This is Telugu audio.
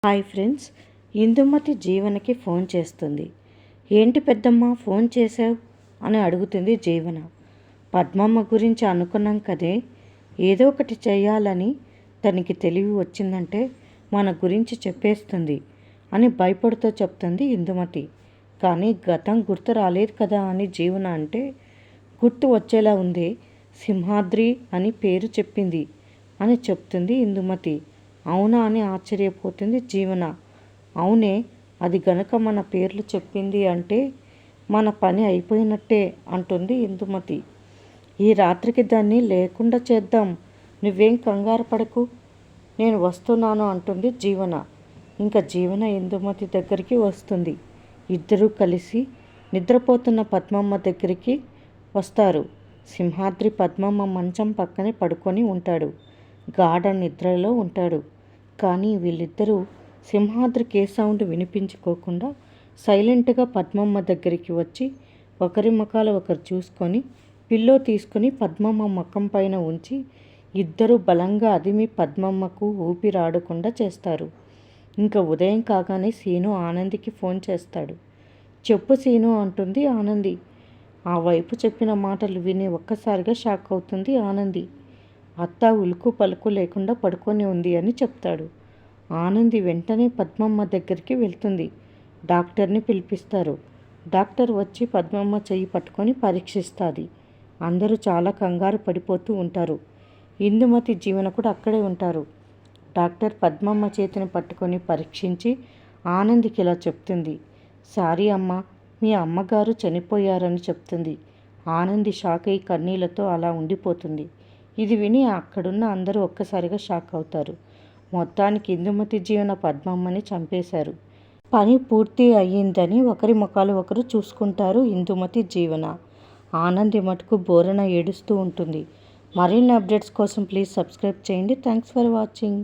హాయ్ ఫ్రెండ్స్, ఇందుమతి జీవనకి ఫోన్ చేస్తుంది. ఏంటి పెద్దమ్మ ఫోన్ చేసావు అని అడుగుతుంది జీవన. పద్మమ్మ గురించి అనుకున్నాం కదే, ఏదో ఒకటి చేయాలని తనకి తెలివి వచ్చిందంటే మన గురించి చెప్పేస్తుంది అని భయపడుతూ చెప్తుంది ఇందుమతి. కానీ గతం గుర్తు రాలేదు కదా అని జీవన అంటే, గుర్తు వచ్చేలా ఉంది, సింహాద్రి అని పేరు చెప్పింది అని చెప్తుంది ఇందుమతి. అవునా అని ఆశ్చర్యపోతుంది జీవన. అవునే, అది గనక మన పేర్లు చెప్పింది అంటే మన పని అయిపోయినట్టే అంటుంది ఇందుమతి. ఈ రాత్రికి దాన్ని లేకుండా చేద్దాం, నువ్వేం కంగారు పడకు, నేను వస్తున్నాను అంటుంది జీవన. ఇంకా జీవన ఇందుమతి దగ్గరికి వస్తుంది. ఇద్దరూ కలిసి నిద్రపోతున్న పద్మమ్మ దగ్గరికి వస్తారు. సింహాద్రి పద్మమ్మ మంచం పక్కనే పడుకొని ఉంటాడు. గాఢ నిద్రలో ఉంటాడు. కానీ వీళ్ళిద్దరూ సింహాద్రికి ఏ సౌండ్ వినిపించుకోకుండా సైలెంట్గా పద్మమ్మ దగ్గరికి వచ్చి ఒకరి ముఖాలు ఒకరు చూసుకొని పిల్లో తీసుకొని పద్మమ్మ ముఖం పైన ఉంచి ఇద్దరు బలంగా అదిమి పద్మమ్మకు ఊపిరాడకుండా చేస్తారు. ఇంకా ఉదయం కాగానే సీను ఆనందికి ఫోన్ చేస్తాడు. చెప్పు సీను అంటుంది ఆనంది. ఆ వైపు చెప్పిన మాటలు విని ఒక్కసారిగా షాక్ అవుతుంది ఆనంది. అత్త ఉలుకు పలుకు లేకుండా పడుకొని ఉంది అని చెప్తాడు. ఆనంది వెంటనే పద్మమ్మ దగ్గరికి వెళ్తుంది. డాక్టర్ని పిలిపిస్తారు. డాక్టర్ వచ్చి పద్మమ్మ చెయ్యి పట్టుకొని పరీక్షిస్తుంది. అందరూ చాలా కంగారు పడిపోతూ ఉంటారు. ఇందుమతి జీవన కూడా అక్కడే ఉంటారు. డాక్టర్ పద్మమ్మ చేతిని పట్టుకొని పరీక్షించి ఆనందికి ఇలా చెప్తుంది. సారీ అమ్మ, మీ అమ్మగారు చనిపోయారని చెప్తుంది. ఆనంది షాక్ అయి కన్నీళ్లతో అలా ఉండిపోతుంది. ఇది విని అక్కడున్న అందరూ ఒక్కసారిగా షాక్ అవుతారు. మొత్తానికి ఇందుమతి జీవన పద్మమ్మని చంపేశారు. పని పూర్తి అయ్యిందని ఒకరి ముఖాలు ఒకరు చూసుకుంటారు ఇందుమతి జీవన. ఆనంది మటుకు బోరన ఏడుస్తూ ఉంటుంది. మరిన్ని అప్డేట్స్ కోసం ప్లీజ్ సబ్స్క్రైబ్ చేయండి. Thanks for watching.